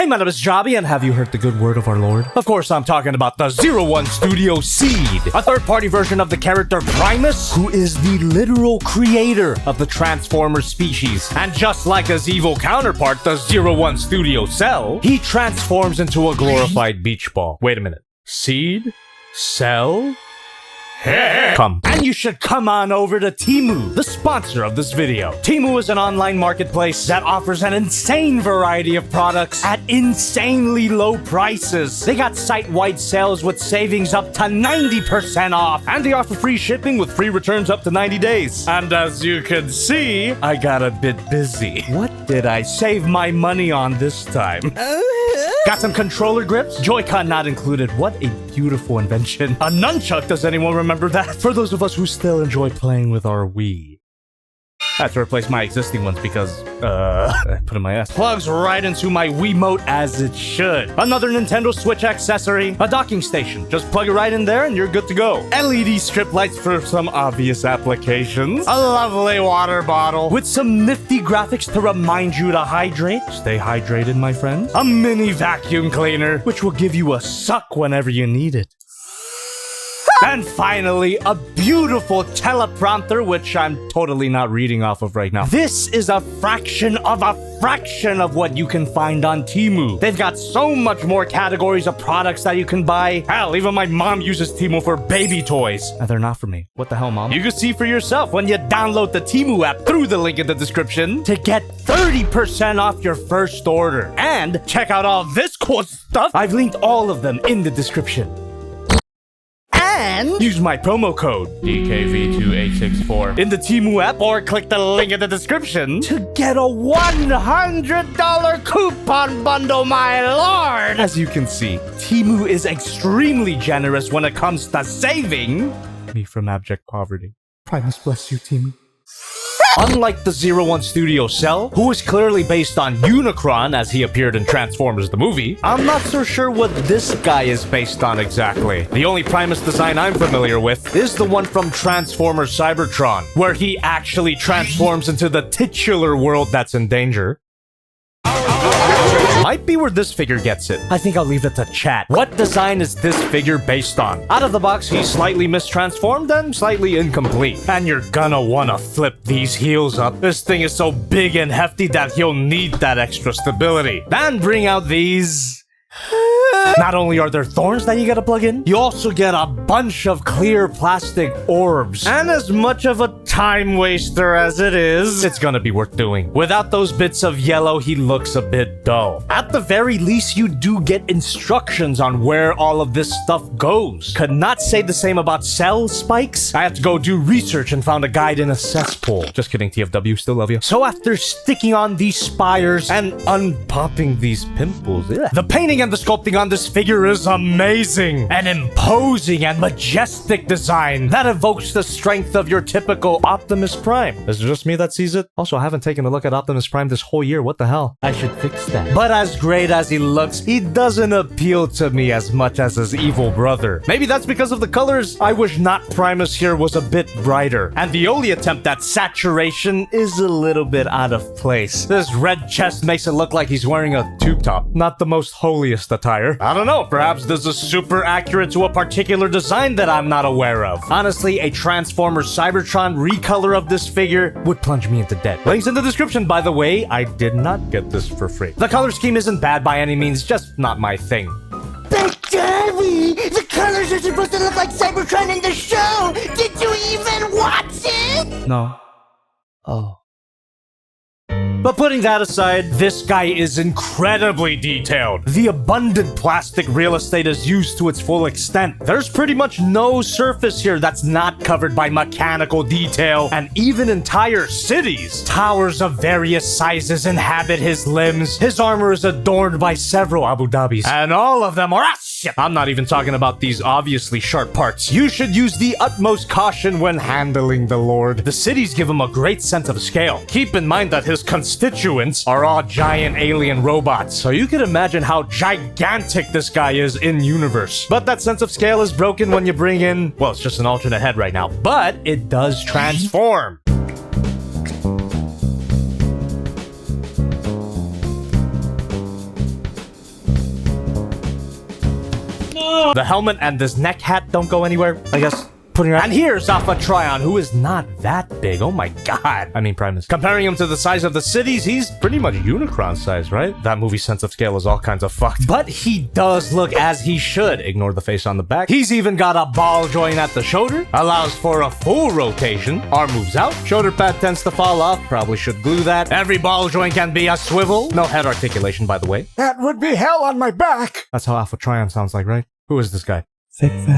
Hey, my name is Jobby, and have you heard the good word of our Lord? Of course, I'm talking about the 01 Studio Seed, a third-party version of the character Primus, who is the literal creator of the Transformer species. And just like his evil counterpart, the 01 Studio Cell, he transforms into a glorified beach ball. Wait a minute. Seed? Cell? Come. And you should come on over to Temu, the sponsor of this video. Temu is an online marketplace that offers an insane variety of products at insanely low prices. They got site-wide sales with savings up to 90% off, and they offer free shipping with free returns up to 90 days. And as you can see, I got a bit busy. What did I save my money on this time? Got some controller grips? Joy-Con not included. What a beautiful invention. A nunchuck, does anyone remember that? For those of us who still enjoy playing with our Wii. I have to replace my existing ones because, I put in my ass. Plugs right into my Wiimote as it should. Another Nintendo Switch accessory, a docking station. Just plug it right in there and you're good to go. LED strip lights for some obvious applications. A lovely water bottle with some nifty graphics to remind you to hydrate. Stay hydrated, my friends. A mini vacuum cleaner, which will give you a suck whenever you need it. And finally, a beautiful teleprompter, which I'm totally not reading off of right now. This is a fraction of what you can find on Temu. They've got so much more categories of products that you can buy. Hell, even my mom uses Temu for baby toys. And they're not for me. What the hell, mom? You can see for yourself when you download the Temu app through the link in the description to get 30% off your first order. And check out all this cool stuff. I've linked all of them in the description. And use my promo code DKV2864 in the Temu app or click the link in the description to get a $100 coupon bundle, my lord! As you can see, Temu is extremely generous when it comes to saving me from abject poverty. Primus bless you, Temu. Unlike the 01 Studio Cell, who is clearly based on Unicron as he appeared in Transformers the movie, I'm not so sure what this guy is based on exactly. The only Primus design I'm familiar with is the one from Transformers Cybertron, where he actually transforms into the titular world that's in danger. Might be where this figure gets it. I think I'll leave it to chat. What design is this figure based on? Out of the box, he's slightly mistransformed and slightly incomplete. And you're gonna wanna flip these heels up. This thing is so big and hefty that he'll need that extra stability. Then bring out these... Not only are there thorns that you gotta plug in, you also get a bunch of clear plastic orbs. And as much of a time waster as it is, it's gonna be worth doing. Without those bits of yellow, he looks a bit dull. At the very least, you do get instructions on where all of this stuff goes. Could not say the same about cell spikes. I had to go do research and found a guide in a cesspool. Just kidding, TFW, still love you. So after sticking on these spires and unpopping these pimples, the painting and the sculpting on this figure is amazing. An imposing and majestic design that evokes the strength of your typical Optimus Prime. Is it just me that sees it? Also, I haven't taken a look at Optimus Prime this whole year. What the hell? I should fix that. But as great as he looks, he doesn't appeal to me as much as his evil brother. Maybe that's because of the colors. I wish not Primus here was a bit brighter. And the only attempt at saturation is a little bit out of place. This red chest makes it look like he's wearing a tube top. Not the most holiest attire. I don't know, perhaps this is super accurate to a particular design that I'm not aware of. Honestly, a Transformers Cybertron recolor of this figure would plunge me into debt. Links in the description, by the way. I did not get this for free. The color scheme isn't bad by any means, just not my thing. But Johnny, the colors are supposed to look like Cybertron in the show! Did you even watch it? No. Oh. But putting that aside, this guy is incredibly detailed. The abundant plastic real estate is used to its full extent. There's pretty much no surface here that's not covered by mechanical detail, and even entire cities. Towers of various sizes inhabit his limbs. His armor is adorned by several Abu Dhabis, and all of them are shit. I'm not even talking about these obviously sharp parts. You should use the utmost caution when handling the Lord. The cities give him a great sense of scale. Keep in mind that his constituents are all giant alien robots, so you can imagine how gigantic this guy is in universe. But that sense of scale is broken when you bring in, well, it's just an alternate head right now, but it does transform. The helmet and this neck hat don't go anywhere, I guess. And here's Alpha Trion, who is not that big. Oh my god. I mean, Primus. Comparing him to the size of the cities, he's pretty much Unicron size, right? That movie's sense of scale is all kinds of fucked. But he does look as he should. Ignore the face on the back. He's even got a ball joint at the shoulder. Allows for a full rotation. Arm moves out. Shoulder pad tends to fall off. Probably should glue that. Every ball joint can be a swivel. No head articulation, by the way. That would be hell on my back. That's how Alpha Trion sounds like, right? Who is this guy?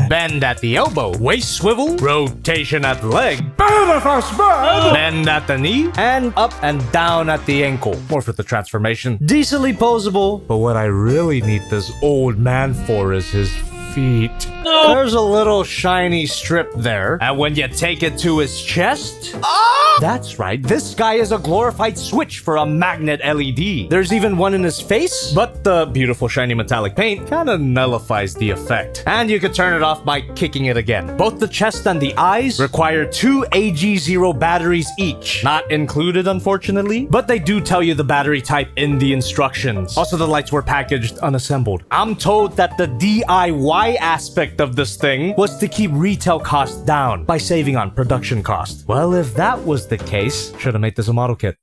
Bend at the elbow, waist swivel, rotation at the leg, bend at the knee, and up and down at the ankle. More for the transformation. Decently posable, but what I really need this old man for is his feet. There's a little shiny strip there, and when you take it to his chest... That's right, this guy is a glorified switch for a magnet LED. There's even one in his face, but the beautiful shiny metallic paint kind of nullifies the effect. And you can turn it off by kicking it again. Both the chest and the eyes require 2 AG0 batteries each. Not included, unfortunately, but they do tell you the battery type in the instructions. Also, the lights were packaged unassembled. I'm told that the DIY aspect of this thing was to keep retail costs down by saving on production cost. Well, if that was the case, should have made this a model kit.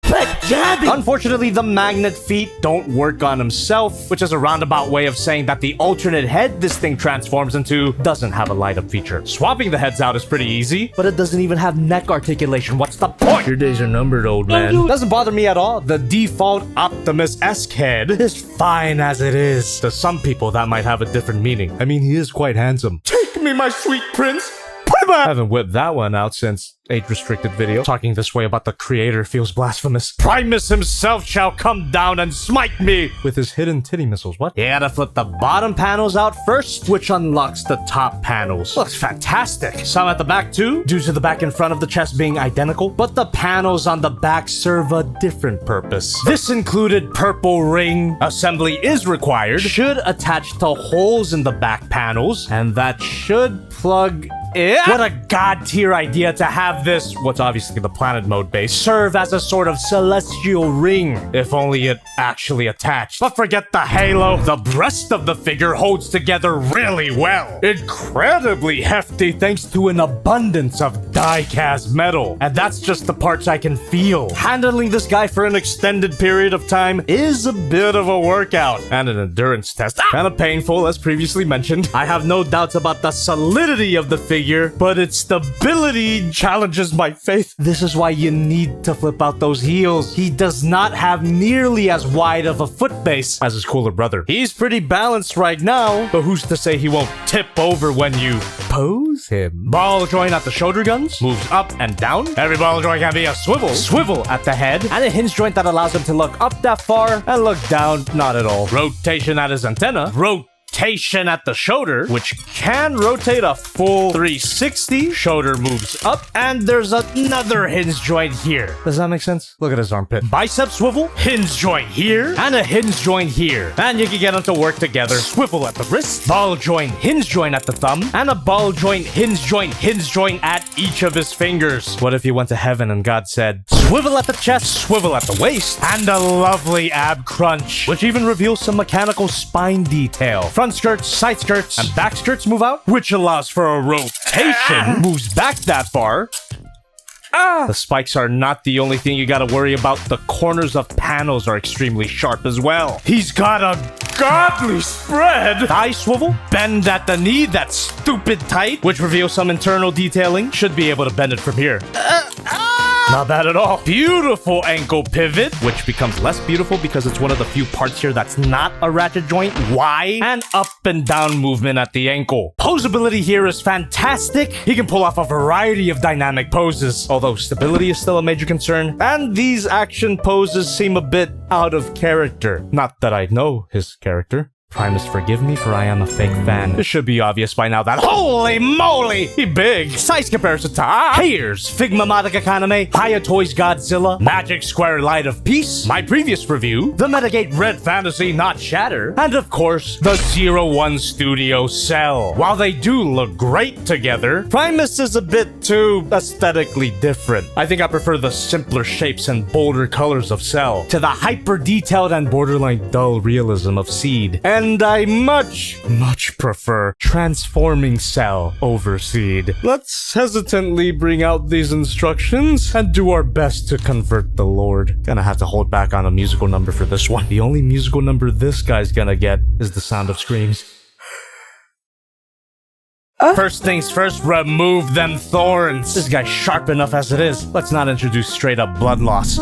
But Jobby! Unfortunately, the magnet feet don't work on himself, which is a roundabout way of saying that the alternate head this thing transforms into doesn't have a light-up feature. Swapping the heads out is pretty easy, but it doesn't even have neck articulation. What's the point? Your days are numbered, old man. Doesn't bother me at all. The default Optimus-esque head is fine as it is. To some people, that might have a different meaning. I mean, he is quite handsome. Take me, my sweet prince. I haven't whipped that one out since age-restricted video. Talking this way about the creator feels blasphemous. Primus himself shall come down and smite me with his hidden titty missiles. What? You gotta flip the bottom panels out first, which unlocks the top panels. Looks fantastic. Some at the back too, due to the back and front of the chest being identical, but the panels on the back serve a different purpose. This included purple ring. Assembly is required. Should attach to holes in the back panels, and that should plug in. What a god-tier idea to have this, what's obviously the planet mode base, serve as a sort of celestial ring, if only it actually attached. But forget the halo. The breast of the figure holds together really well. Incredibly hefty thanks to an abundance of die-cast metal. And that's just the parts I can feel. Handling this guy for an extended period of time is a bit of a workout and an endurance test. Kind of painful, as previously mentioned. I have no doubts about the solidity of the figure, but its stability challenges my faith. This is why you need to flip out those heels. He does not have nearly as wide of a foot base as his cooler brother. He's pretty balanced right now, but who's to say he won't tip over when you pose him? Ball joint at the shoulder guns, moves up and down. Every ball joint can be a swivel at the head, and a hinge joint that allows him to look up that far and look down not at all. Rotation at his antenna, rotation at the shoulder, which can rotate a full 360. Shoulder moves up, and there's another hinge joint here. Does that make sense? Look at his armpit. Bicep swivel, hinge joint here, and a hinge joint here. And you can get them to work together. Swivel at the wrist, ball joint, hinge joint at the thumb, and a ball joint, hinge joint at each of his fingers. What if you went to heaven and God said, swivel at the chest, swivel at the waist, and a lovely ab crunch, which even reveals some mechanical spine detail. Front skirts, side skirts, and back skirts move out, which allows for a rotation. Moves back that far. The spikes are not the only thing you gotta worry about. The corners of panels are extremely sharp as well. He's got a godly spread. Thigh swivel, bend at the knee, that's stupid tight, which reveals some internal detailing. Should be able to bend it from here. Not bad at all. Beautiful ankle pivot, which becomes less beautiful because it's one of the few parts here that's not a ratchet joint. Why? And up and down movement at the ankle. Posability here is fantastic. He can pull off a variety of dynamic poses, although stability is still a major concern. And these action poses seem a bit out of character. Not that I know his character. Primus, forgive me, for I am a fake fan. It should be obvious by now that holy moly, he big. Size comparison to here's Figma Madoka Kaname, Haya Toys Godzilla, Magic Square Light of Peace, my previous review, the Metagate Red Fantasy Not Shatter, and of course, the 01 Studio Cell. While they do look great together, Primus is a bit too aesthetically different. I think I prefer the simpler shapes and bolder colors of Cell to the hyper-detailed and borderline dull realism of Seed. and I much prefer transforming cell over seed. Let's hesitantly bring out these instructions and do our best to convert the Lord. Gonna have to hold back on a musical number for this one. The only musical number this guy's gonna get is the sound of screams. First things first, remove them thorns. This guy's sharp enough as it is. Let's not introduce straight up blood loss.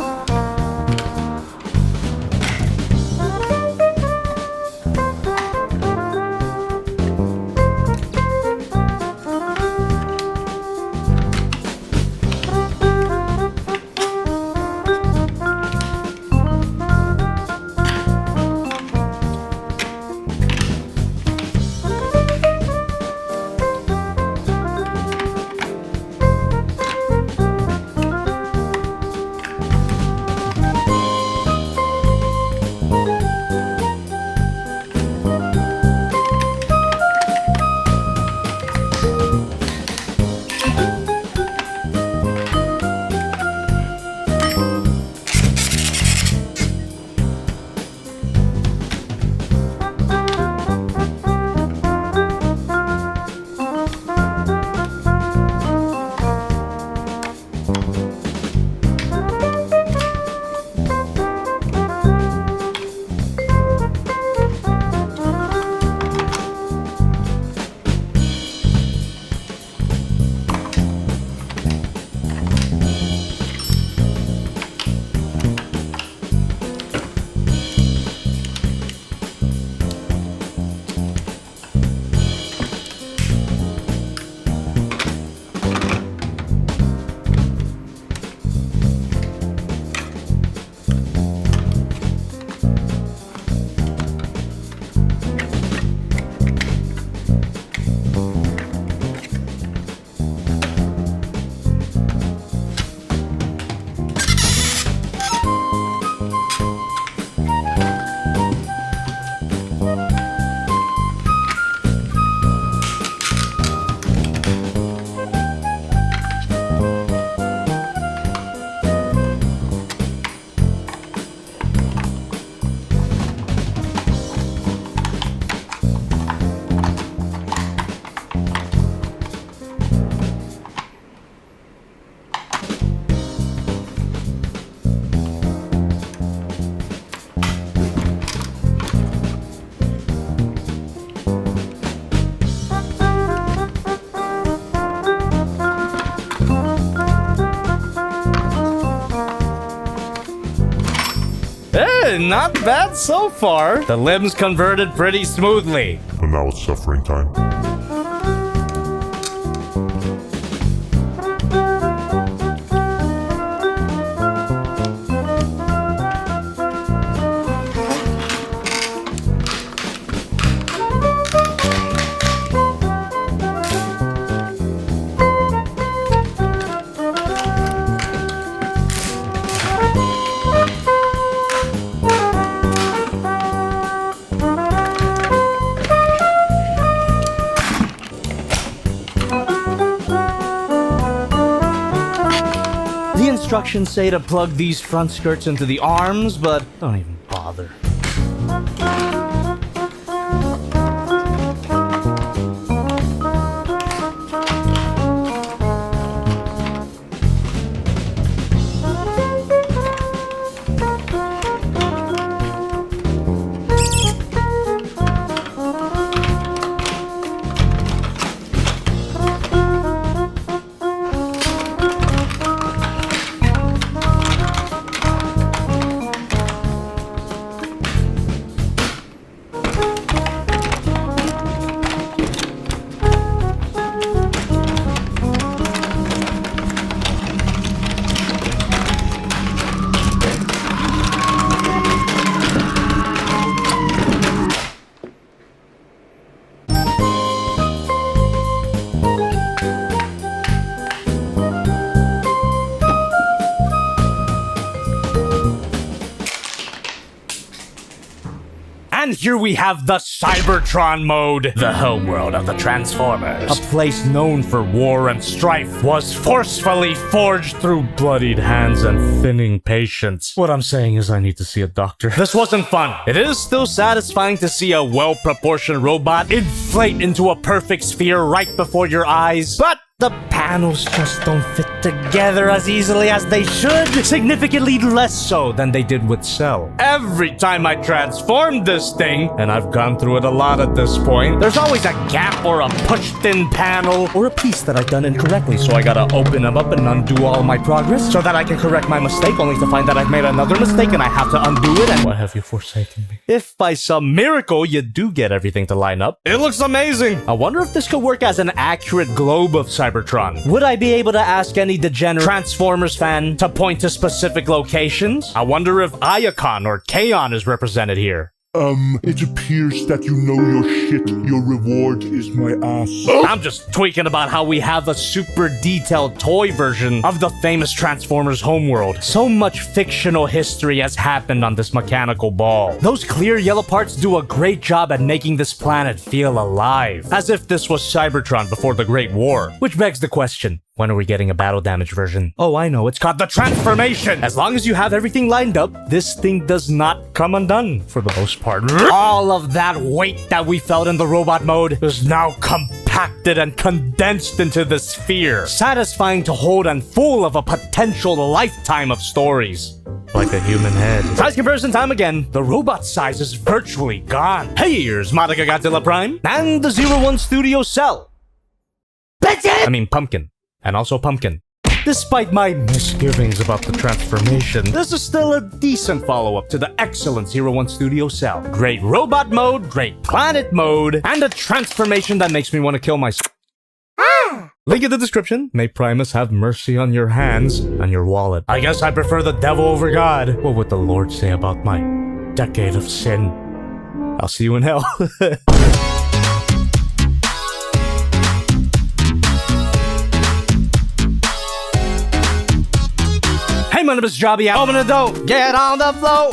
Not bad so far. The limbs converted pretty smoothly. And now it's suffering time. Instructions say to plug these front skirts into the arms, but don't even bother. And here we have the Cybertron mode. The homeworld of the Transformers. A place known for war and strife was forcefully forged through bloodied hands and thinning patience. What I'm saying is I need to see a doctor. This wasn't fun. It is still satisfying to see a well-proportioned robot inflate into a perfect sphere right before your eyes, but the panels just don't fit together as easily as they should. Significantly less so than they did with Cell. Every time I transformed this thing, and I've gone through it a lot at this point, there's always a gap or a pushed-in panel or a piece that I've done incorrectly, so I gotta open them up and undo all my progress so that I can correct my mistake, only to find that I've made another mistake and I have to undo it, and why have you forsaken me? If by some miracle you do get everything to line up, it looks amazing! I wonder if this could work as an accurate globe of Cybertron. Would I be able to ask any degenerate Transformers fan to point to specific locations? I wonder if Iacon or Kaon is represented here. It appears that you know your shit. Your reward is my ass. I'm just tweaking about how we have a super detailed toy version of the famous Transformers homeworld. So much fictional history has happened on this mechanical ball. Those clear yellow parts do a great job at making this planet feel alive, as if this was Cybertron before the Great War. Which begs the question, when are we getting a battle damage version? Oh, I know, it's called the Transformation! As long as you have everything lined up, this thing does not come undone, for the most part. All of that weight that we felt in the robot mode is now compacted and condensed into the sphere. Satisfying to hold and full of a potential lifetime of stories. Like a human head. Size comparison time again. The robot size is virtually gone. Here's Monica Godzilla Prime and the 01 Studio Cell. Pumpkin. And also Pumpkin. Despite my misgivings about the transformation, this is still a decent follow-up to the excellent 01 Studio Cell. Great robot mode, great planet mode, and a transformation that makes me want to kill myself. Link in the description. May Primus have mercy on your hands and your wallet. I guess I prefer the devil over God. What would the Lord say about my decade of sin? I'll see you in hell. Hey, my name is JobbytheHong. Open the door, get on the floor.